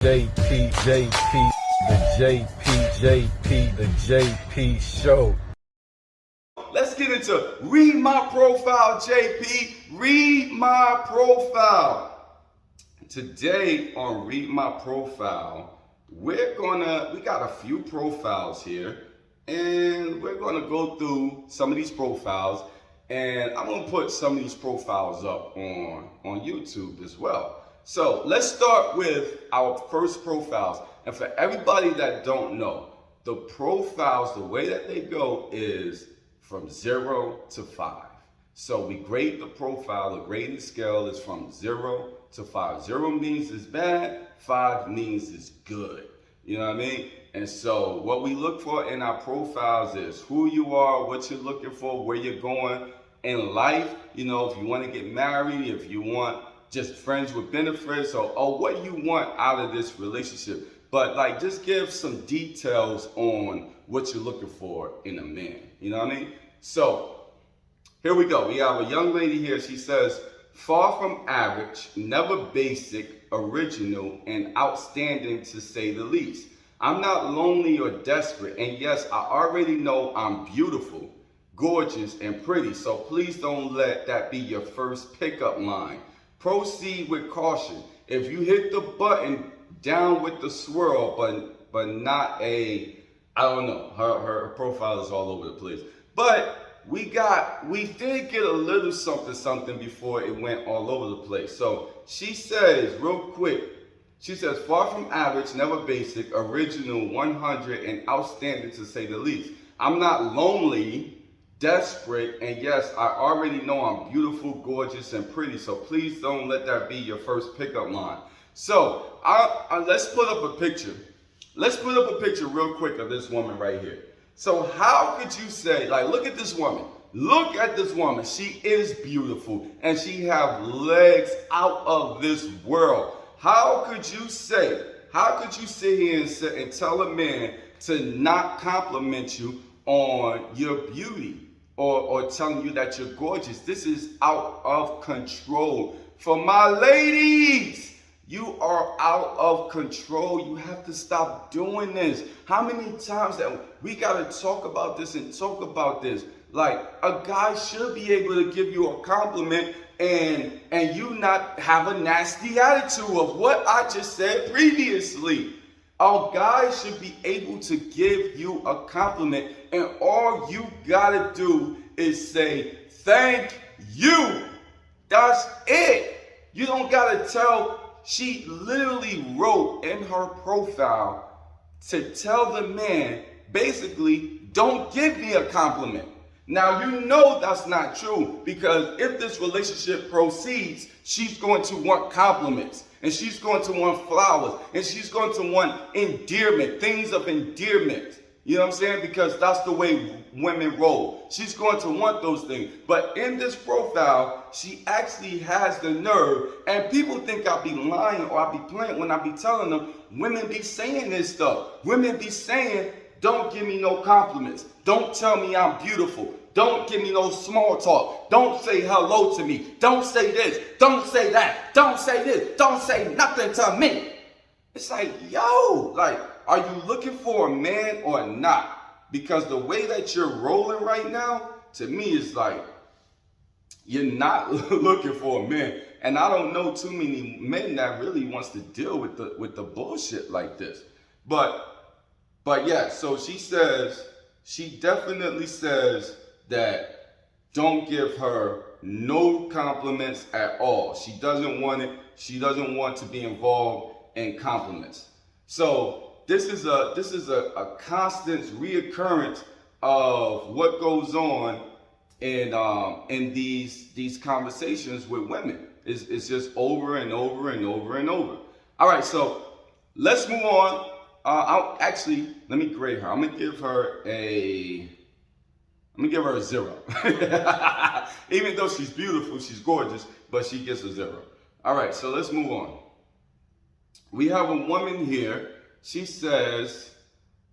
JP, the JP show. Let's get into Read My Profile, JP. Read My Profile. Today on Read My Profile, we got a few profiles here, and we're gonna go through some of these profiles, and I'm gonna put some of these profiles up on YouTube as well. So let's start with our first profiles. And for everybody that don't know, the profiles, the way that they go is from 0 to 5. So we grade the profile, the grading scale is from 0 to 5. 0 means it's bad, 5 means it's good. You know what I mean? And so what we look for in our profiles is who you are, what you're looking for, where you're going in life. You know, if you want to get married, if you want just friends with benefits, or what you want out of this relationship. But like, just give some details on what you're looking for in a man. You know what I mean? So here we go. We have a young lady here. She says, far from average, never basic, original, and outstanding to say the least. I'm not lonely or desperate. And yes, I already know I'm beautiful, gorgeous, and pretty. So please don't let that be your first pickup line. Proceed with caution. If you hit the button, down with the swirl, but not I don't know. Her profile is all over the place. But we did get a little something before it went all over the place. So she says, real quick, she says, far from average, never basic, original, 100, and outstanding to say the least. I'm not lonely, desperate, and yes, I already know I'm beautiful, gorgeous, and pretty, so please don't let that be your first pickup line. So let's put up a picture. Let's put up a picture real quick of this woman right here. So how could you say, like, look at this woman. Look at this woman. She is beautiful, and she have legs out of this world. How could you sit here and tell a man to not compliment you on your beauty? Or telling you that you're gorgeous? This is out of control. For my ladies, you are out of control. You have to stop doing this. How many times that we got to talk about this and talk about this? Like, a guy should be able to give you a compliment and you not have a nasty attitude of what I just said previously. Our guys should be able to give you a compliment, and all you gotta do is say, thank you. That's it. You don't gotta tell. She literally wrote in her profile to tell the man, basically, don't give me a compliment. Now, you know that's not true, because if this relationship proceeds, she's going to want compliments, and she's going to want flowers, and she's going to want endearment, things of endearment. You know what I'm saying? Because that's the way women roll. She's going to want those things. But in this profile, she actually has the nerve, and people think I be lying or I be playing when I be telling them, women be saying this stuff. Women be saying, don't give me no compliments. Don't tell me I'm beautiful. Don't give me no small talk. Don't say hello to me. Don't say this. Don't say that. Don't say this. Don't say nothing to me. It's like, yo, like, are you looking for a man or not? Because the way that you're rolling right now, to me, is like, you're not looking for a man. And I don't know too many men that really wants to deal with the bullshit like this. But yeah, so she definitely says that don't give her no compliments at all. She doesn't want it. She doesn't want to be involved in compliments. So this is a constant reoccurrence of what goes on in these conversations with women. It's just over and over and over and over. All right, so let's move on. Let me grade her. I'm gonna give her a 0. Even though she's beautiful, she's gorgeous, but she gets a 0. All right, so let's move on. We have a woman here. She says,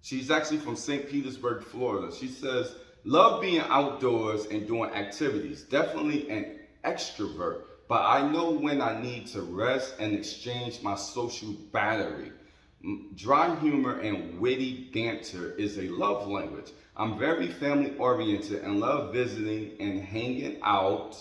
she's actually from St. Petersburg, Florida. She says, love being outdoors and doing activities. Definitely an extrovert. but I know when I need to rest and exchange my social battery. Dry humor and witty banter is a love language. I'm very family oriented and love visiting and hanging out.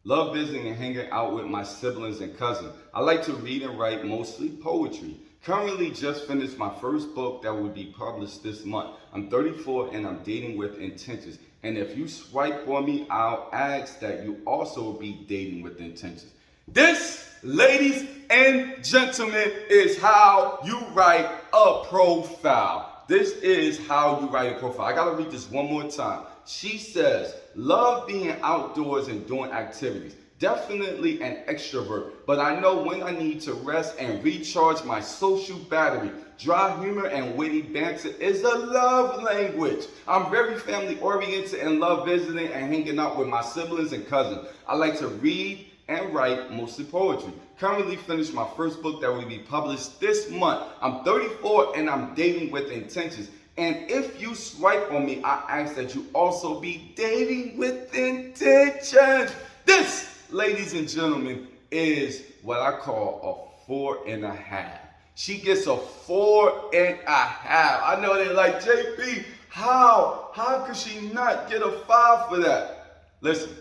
Love visiting and hanging out with my siblings and cousins. I like to read and write, mostly poetry. Currently just finished my first book that will be published this month. I'm 34 and I'm dating with intentions. And if you swipe on me, I'll ask that you also be dating with intentions. This, ladies and gentlemen, is how you write a profile. This is how you write a profile. I gotta read this one more time. She says, love being outdoors and doing activities. Definitely an extrovert, but I know when I need to rest and recharge my social battery. Dry humor and witty banter is a love language. I'm very family oriented and love visiting and hanging out with my siblings and cousins. I like to read and write, mostly poetry. Currently finished my first book that will be published this month. I'm 34 and I'm dating with intentions. And if you swipe on me, I ask that you also be dating with intentions. This, ladies and gentlemen, is what I call a 4.5. She gets a 4.5. I know they're like, JP, how could she not get a 5 for that? Listen,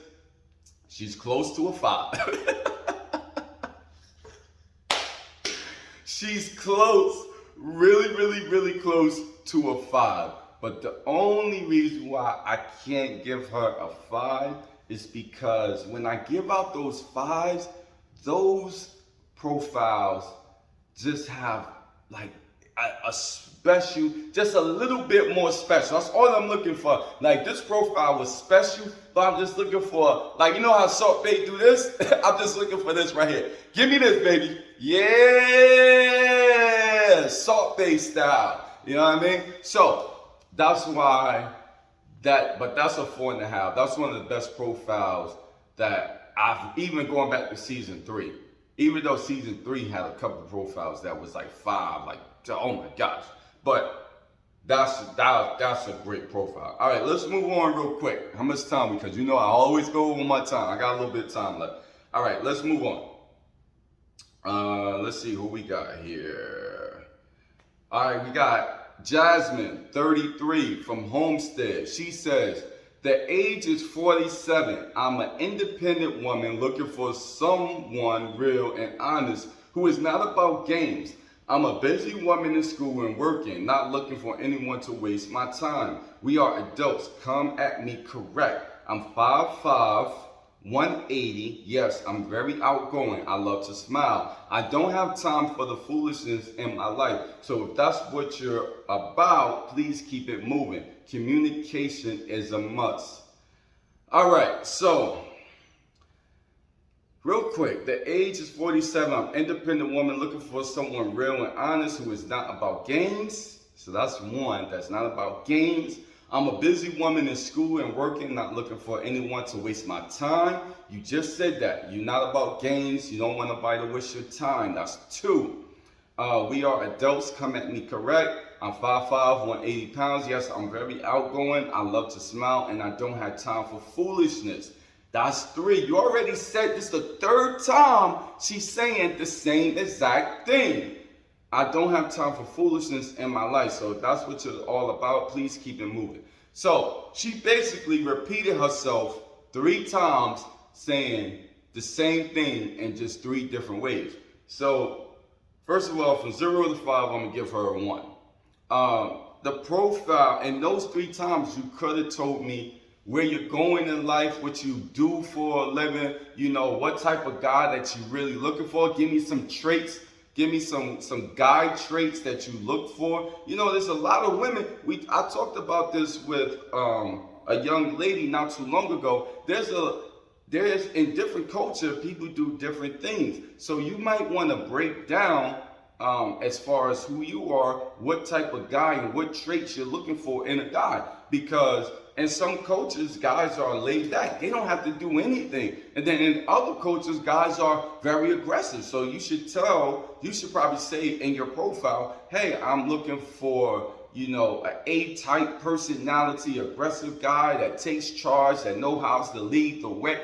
she's close to a 5. She's close, really close to a 5. But the only reason why I can't give her a 5 is because when I give out those 5s, those profiles just have like a special, just a little bit more special. That's all I'm looking for. Like, this profile was special, but I'm just looking for, like, you know how Salt Bae do this? I'm just looking for this right here. Give me this, baby. Yeah, Salt Bae style. You know what I mean? So that's why but that's a 4.5. That's one of the best profiles that I've, even going back to season 3. Even though season 3 had a couple of profiles that was like 5, like, oh my gosh. But that's a great profile. All right, let's move on real quick. How much time? Because you know I always go over my time. I got a little bit of time left. All right, let's move on. Let's see who we got here. All right, we got Jasmine, 33, from Homestead. She says, the age is 47. I'm an independent woman looking for someone real and honest who is not about games. I'm a busy woman in school and working, not looking for anyone to waste my time. We are adults. Come at me correct. I'm 5'5", 180. Yes, I'm very outgoing. I love to smile. I don't have time for the foolishness in my life. So if that's what you're about, please keep it moving. Communication is a must. All right, so real quick, the age is 47. I'm an independent woman looking for someone real and honest who is not about games. So that's one, that's not about games. I'm a busy woman in school and working, not looking for anyone to waste my time. You just said that. You're not about games. You don't want nobody to waste your time. That's 2. We are adults. Come at me correct. I'm 5'5", 180 pounds. Yes, I'm very outgoing. I love to smile, and I don't have time for foolishness. That's 3. You already said this the 3rd time she's saying the same exact thing. I don't have time for foolishness in my life. So if that's what you're all about, please keep it moving. So she basically repeated herself 3 times saying the same thing in just 3 different ways. So first of all, from 0 to 5, I'm going to give her a 1. The profile, in those 3 times, you could have told me where you're going in life, what you do for a living, you know, what type of guy that you're really looking for. Give me some traits. Give me some guy traits that you look for. You know, there's a lot of women. I talked about this with a young lady not too long ago. There's in different culture, people do different things. So you might want to break down as far as who you are, what type of guy and what traits you're looking for in a guy. Because in some cultures, guys are laid back. They don't have to do anything. And then in other cultures, guys are very aggressive. So you should probably say in your profile, hey, I'm looking for, you know, an A-type personality, aggressive guy that takes charge, that knows how to lead the way.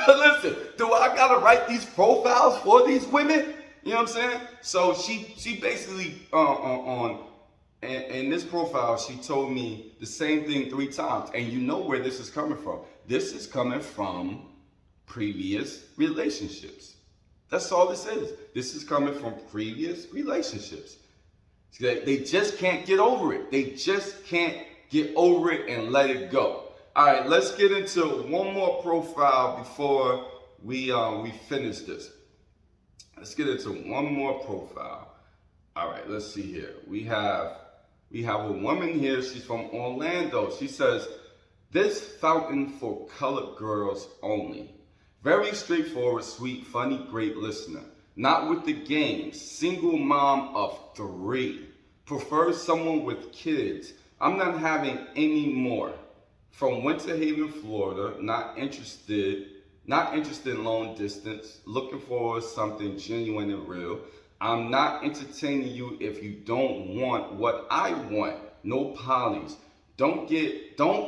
Listen, do I gotta write these profiles for these women? You know what I'm saying? So she basically in this profile, she told me the same thing 3 times. And you know where this is coming from. This is coming from previous relationships. That's all this is. This is coming from previous relationships. They just can't get over it. They just can't get over it and let it go. All right, let's get into one more profile before we finish this. Let's get into one more profile. All right, let's see here. We have a woman here. She's from Orlando. She says, "This fountain for colored girls only. Very straightforward, sweet, funny, great listener. Not with the games. Single mom of 3. Prefers someone with kids. I'm not having any more. From Winter Haven, Florida. Not interested in long distance. Looking for something genuine and real. I'm not entertaining you if you don't want what I want. No polys. Don't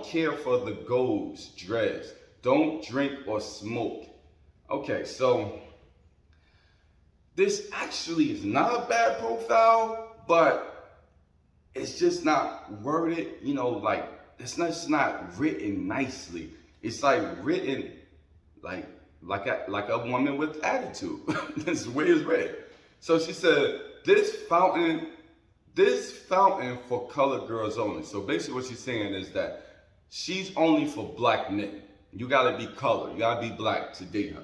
care for the goals, dreads. Don't drink or smoke." Okay, so this actually is not a bad profile, but it's just not worded, like it's not written nicely. It's like written like a woman with attitude. That's the way it's written. So she said, this fountain for colored girls only. So basically what she's saying is that she's only for black men. You gotta be colored, you gotta be black to date her.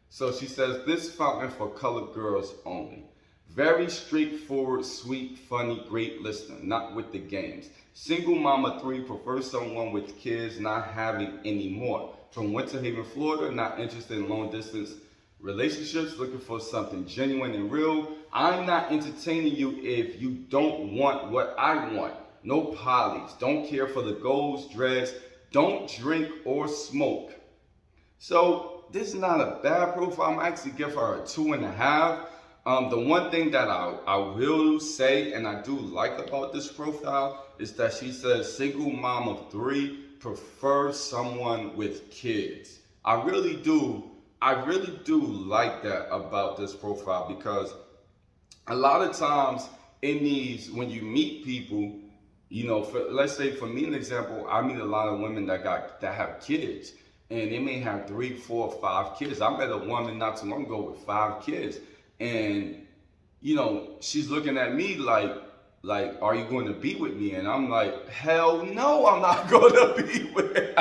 So she says, this fountain for colored girls only. Very straightforward, sweet, funny, great listener, not with the games. Single mama 3, prefers someone with kids, not having any more. From Winter Haven, Florida, not interested in long distance relationships, looking for something genuine and real. I'm not entertaining you if you don't want what I want. No polys. Don't care for the goals, dreads. Don't drink or smoke. So this is not a bad profile. I'm actually give her a 2.5. The one thing that I will say and I do like about this profile is that she says single mom of 3, prefers someone with kids. I really do like that about this profile, because a lot of times in these, when you meet people, let's say for me, an example, I meet a lot of women that have kids, and they may have 3, 4, 5 kids. I met a woman not too long ago with 5 kids, and she's looking at me like, are you going to be with me? And I'm like, hell no, I'm not going to be with her.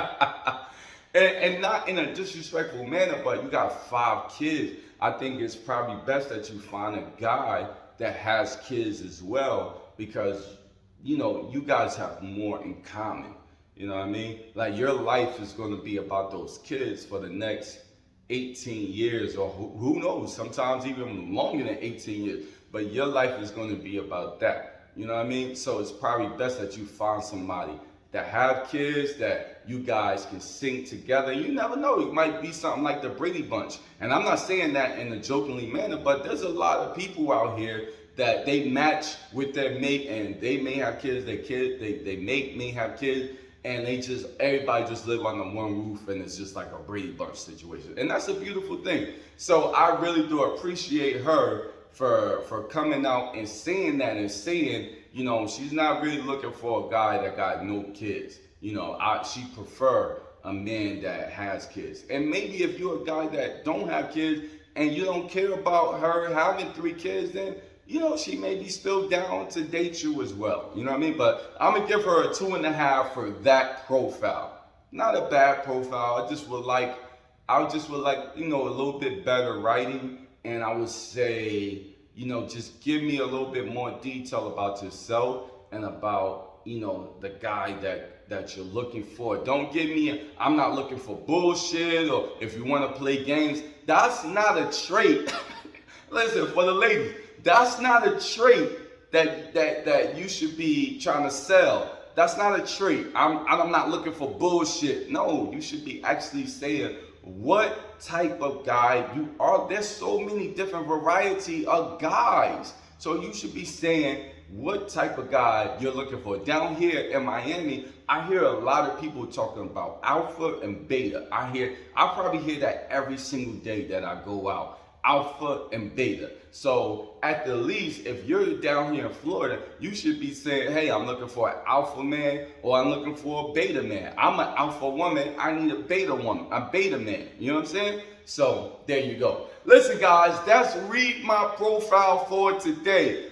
And not in a disrespectful manner, but you got 5 kids. I think it's probably best that you find a guy that has kids as well, because, you guys have more in common. You know what I mean? Like, your life is going to be about those kids for the next 18 years, or who knows, sometimes even longer than 18 years. But your life is going to be about that. You know what I mean? So it's probably best that you find somebody that have kids, that you guys can sing together. You never know, it might be something like the Brady Bunch. And I'm not saying that in a jokingly manner, but there's a lot of people out here that they match with their mate, and they may have kids, they mate may have kids, and everybody just live under one roof, and it's just like a Brady Bunch situation. And that's a beautiful thing. So I really do appreciate her for coming out and saying that, and saying, she's not really looking for a guy that got no kids. She prefer a man that has kids. And maybe if you're a guy that don't have kids and you don't care about her having 3 kids, then, she may be still down to date you as well. You know what I mean? But I'm going to give her a 2.5 for that profile. Not a bad profile. I just would like, a little bit better writing. And I would say, just give me a little bit more detail about yourself and about, the guy that you're looking for. Don't give me, I'm not looking for bullshit, or if you want to play games. That's not a trait. Listen, for the ladies, that's not a trait that you should be trying to sell. That's not a trait. I'm not looking for bullshit. No, you should be actually saying what type of guy you are. There's so many different variety of guys. So you should be saying what type of guy you're looking for. Down here in Miami, I hear a lot of people talking about alpha and beta. I probably hear that every single day that I go out. Alpha and beta. So at the least, if you're down here in Florida, you should be saying, hey, I'm looking for an alpha man, or I'm looking for a beta man. I'm an alpha woman, I need a beta woman, a beta man. You know what I'm saying? So there you go. Listen, guys, that's Read My Profile for today.